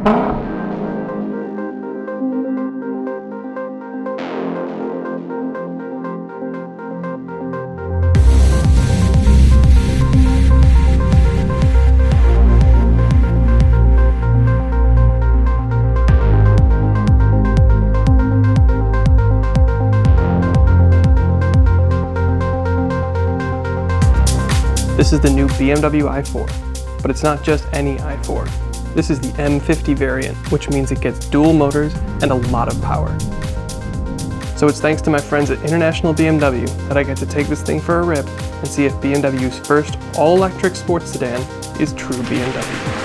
This is the new BMW i4, but it's not just any i4. This is the M50 variant, which means it gets dual motors and a lot of power. So it's thanks to my friends at International BMW that I get to take this thing for a rip and see if BMW's first all-electric sports sedan is true BMW.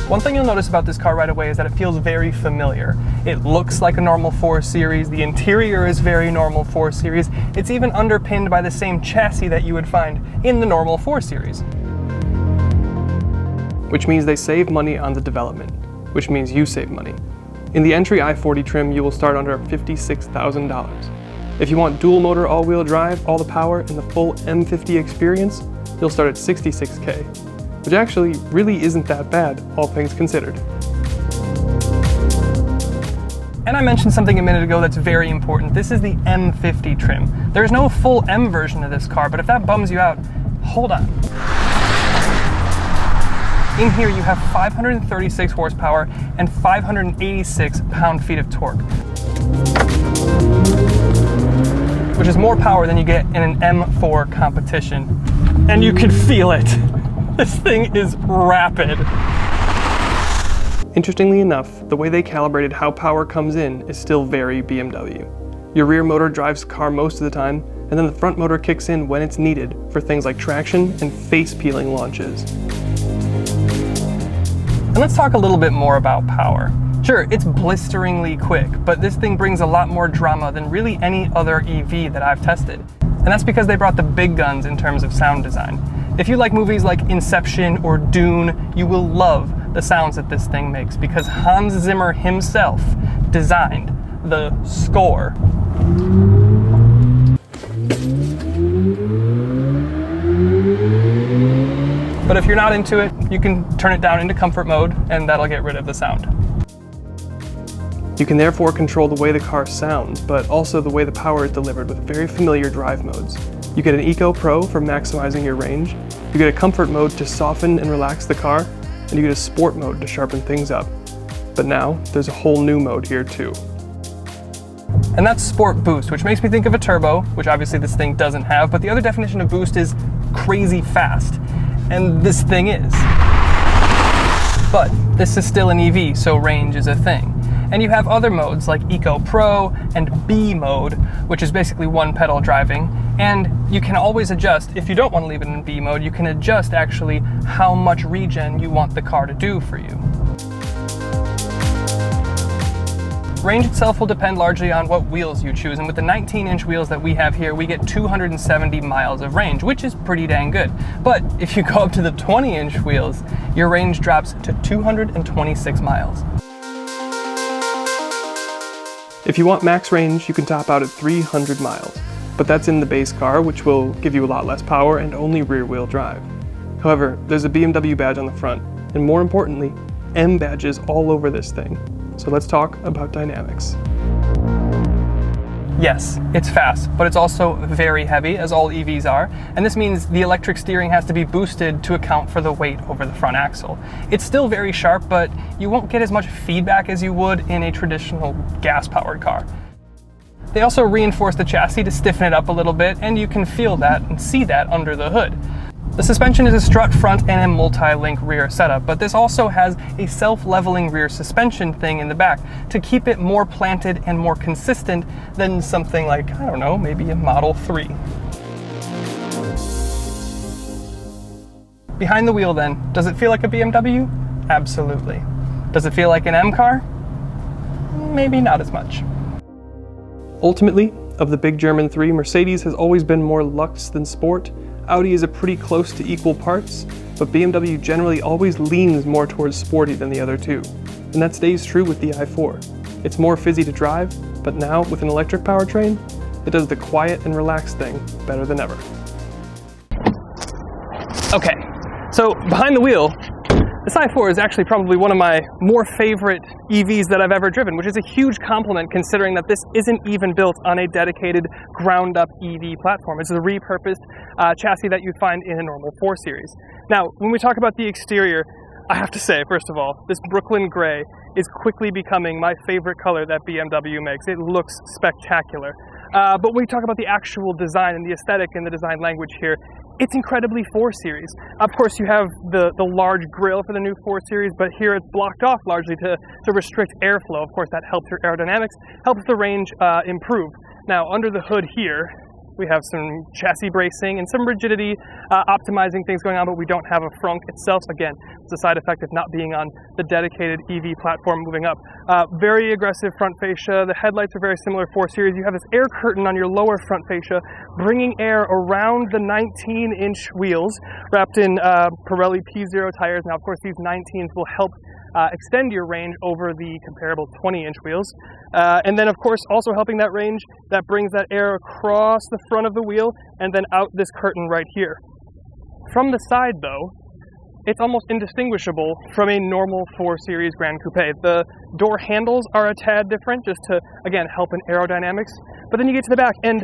One thing you'll notice about this car right away is that it feels very familiar. It looks like a normal 4 Series, the interior is very normal 4 Series, it's even underpinned by the same chassis that you would find in the normal 4 Series. Which means they save money on the development, which means you save money. In the entry i40 trim, you will start under $56,000. If you want dual motor all-wheel drive, all the power, and the full M50 experience, you'll start at $66K. Which actually really isn't that bad, all things considered. And I mentioned something a minute ago that's very important. This is the M50 trim. There's no full M version of this car, but if that bums you out, hold on. In here you have 536 horsepower and 586 pound-feet of torque, which is more power than you get in an M4 competition. And you can feel it. This thing is rapid. Interestingly enough, the way they calibrated how power comes in is still very BMW. Your rear motor drives the car most of the time, and then the front motor kicks in when it's needed for things like traction and face-peeling launches. And let's talk a little bit more about power. Sure, it's blisteringly quick, but this thing brings a lot more drama than really any other EV that I've tested. And that's because they brought the big guns in terms of sound design. If you like movies like Inception or Dune, you will love the sounds that this thing makes because Hans Zimmer himself designed the score. But if you're not into it, you can turn it down into comfort mode and that'll get rid of the sound. You can therefore control the way the car sounds, but also the way the power is delivered with very familiar drive modes. You get an Eco Pro for maximizing your range, you get a comfort mode to soften and relax the car, and you get a sport mode to sharpen things up. But now, there's a whole new mode here too. And that's Sport Boost, which makes me think of a turbo, which obviously this thing doesn't have, but the other definition of boost is crazy fast. And this thing is. But this is still an EV, so range is a thing. And you have other modes like Eco Pro and B mode, which is basically one pedal driving. And you can always adjust, if you don't want to leave it in B mode, you can adjust actually how much regen you want the car to do for you. Range itself will depend largely on what wheels you choose, and with the 19-inch wheels that we have here, we get 270 miles of range, which is pretty dang good. But if you go up to the 20-inch wheels, your range drops to 226 miles. If you want max range, you can top out at 300 miles, but that's in the base car, which will give you a lot less power and only rear-wheel drive. However, there's a BMW badge on the front, and more importantly, M badges all over this thing. So let's talk about dynamics. Yes, it's fast, but it's also very heavy, as all EVs are, and this means the electric steering has to be boosted to account for the weight over the front axle. It's still very sharp, but you won't get as much feedback as you would in a traditional gas-powered car. They also reinforce the chassis to stiffen it up a little bit, and you can feel that and see that under the hood. The suspension is a strut front and a multi-link rear setup, but this also has a self-leveling rear suspension thing in the back to keep it more planted and more consistent than something like, I don't know, maybe a Model 3. Behind the wheel then, does it feel like a BMW? Absolutely. Does it feel like an M car? Maybe not as much. Ultimately, of the big German three, Mercedes has always been more luxe than sport. Audi is a pretty close to equal parts, but BMW generally always leans more towards sporty than the other two. And that stays true with the i4. It's more fizzy to drive, but now with an electric powertrain, it does the quiet and relaxed thing better than ever. Okay, so behind the wheel, this i4 is actually probably one of my more favorite EVs that I've ever driven, which is a huge compliment considering that this isn't even built on a dedicated ground-up EV platform. It's a repurposed chassis that you'd find in a normal 4 Series. Now, when we talk about the exterior, I have to say, first of all, this Brooklyn gray is quickly becoming my favorite color that BMW makes. It looks spectacular. But when we talk about the actual design and the aesthetic and the design language here, it's incredibly 4 Series. Of course, you have the large grille for the new 4 Series, but here it's blocked off largely to restrict airflow. Of course, that helps your aerodynamics, helps the range improve. Now, under the hood here, we have some chassis bracing and some rigidity optimizing things going on, but we don't have a frunk itself. Again, it's a side effect of not being on the dedicated EV platform moving up. Very aggressive front fascia. The headlights are very similar 4 Series. You have this air curtain on your lower front fascia, bringing air around the 19-inch wheels wrapped in Pirelli P0 tires. Now, of course, these 19s will help extend your range over the comparable 20-inch wheels. And then, of course, also helping that range, that brings that air across the front of the wheel and then out this curtain right here. From the side, though, it's almost indistinguishable from a normal 4 Series Grand Coupe. The door handles are a tad different, just to, again, help in aerodynamics. But then you get to the back, and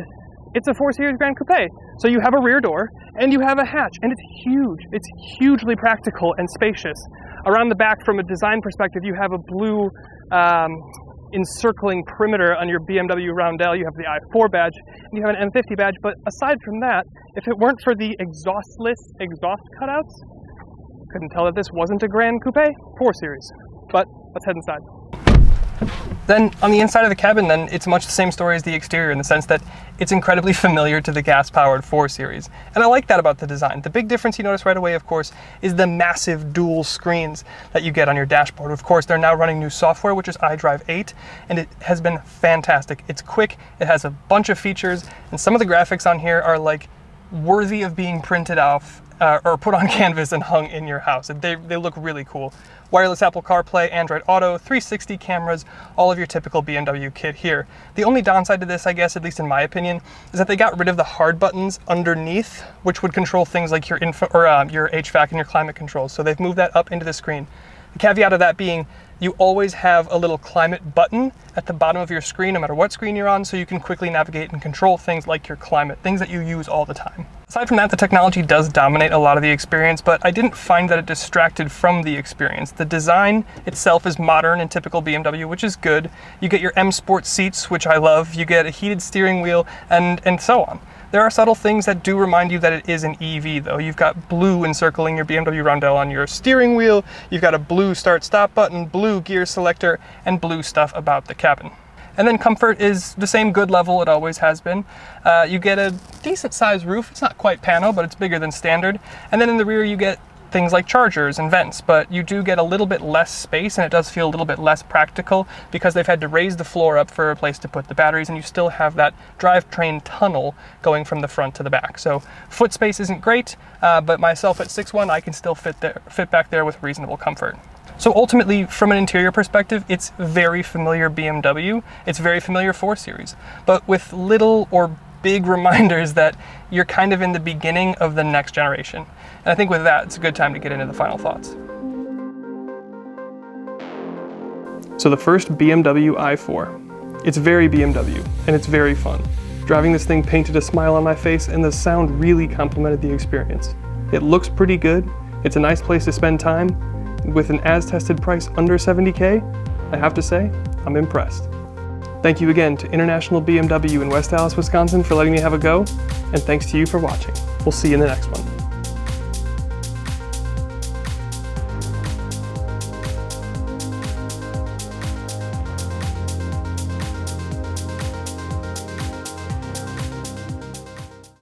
it's a 4 Series Grand Coupe. So you have a rear door, and you have a hatch, and it's huge. It's hugely practical and spacious. Around the back, from a design perspective, you have a blue encircling perimeter on your BMW roundel. You have the i4 badge, and you have an M50 badge, but aside from that, if it weren't for the exhaustless exhaust cutouts, couldn't tell that this wasn't a Grand Coupe 4 Series. But let's head inside. Then on the inside of the cabin, then it's much the same story as the exterior in the sense that it's incredibly familiar to the gas-powered 4 Series. And I like that about the design. The big difference you notice right away, of course, is the massive dual screens that you get on your dashboard. Of course, they're now running new software, which is iDrive 8, and it has been fantastic. It's quick, it has a bunch of features, and some of the graphics on here are like worthy of being printed off or put on canvas and hung in your house. They look really cool. Wireless Apple CarPlay, Android Auto, 360 cameras, all of your typical BMW kit here. The only downside to this, I guess, at least in my opinion, is that they got rid of the hard buttons underneath, which would control things like your your HVAC and your climate controls. So they've moved that up into the screen. The caveat of that being, you always have a little climate button at the bottom of your screen, no matter what screen you're on, so you can quickly navigate and control things like your climate, things that you use all the time. Aside from that, the technology does dominate a lot of the experience, but I didn't find that it distracted from the experience. The design itself is modern and typical BMW, which is good. You get your M Sport seats, which I love. You get a heated steering wheel, and so on. There are subtle things that do remind you that it is an EV, though. You've got blue encircling your BMW roundel on your steering wheel, you've got a blue start-stop button, blue gear selector, and blue stuff about the cabin. And then comfort is the same good level it always has been. You get a decent-sized roof. It's not quite pano, but it's bigger than standard. And then in the rear you get things like chargers and vents, but you do get a little bit less space, and it does feel a little bit less practical because they've had to raise the floor up for a place to put the batteries, and you still have that drivetrain tunnel going from the front to the back. So foot space isn't great, but myself at 6'1", I can still fit back there with reasonable comfort. So ultimately, from an interior perspective, it's very familiar BMW. It's very familiar 4 Series, but with little or big reminders that you're kind of in the beginning of the next generation. And I think with that, it's a good time to get into the final thoughts. So the first BMW i4. It's very BMW, and it's very fun. Driving this thing painted a smile on my face, and the sound really complemented the experience. It looks pretty good. It's a nice place to spend time. With an as-tested price under $70K, I have to say, I'm impressed. Thank you again to International BMW in West Allis, Wisconsin for letting me have a go, and thanks to you for watching. We'll see you in the next one.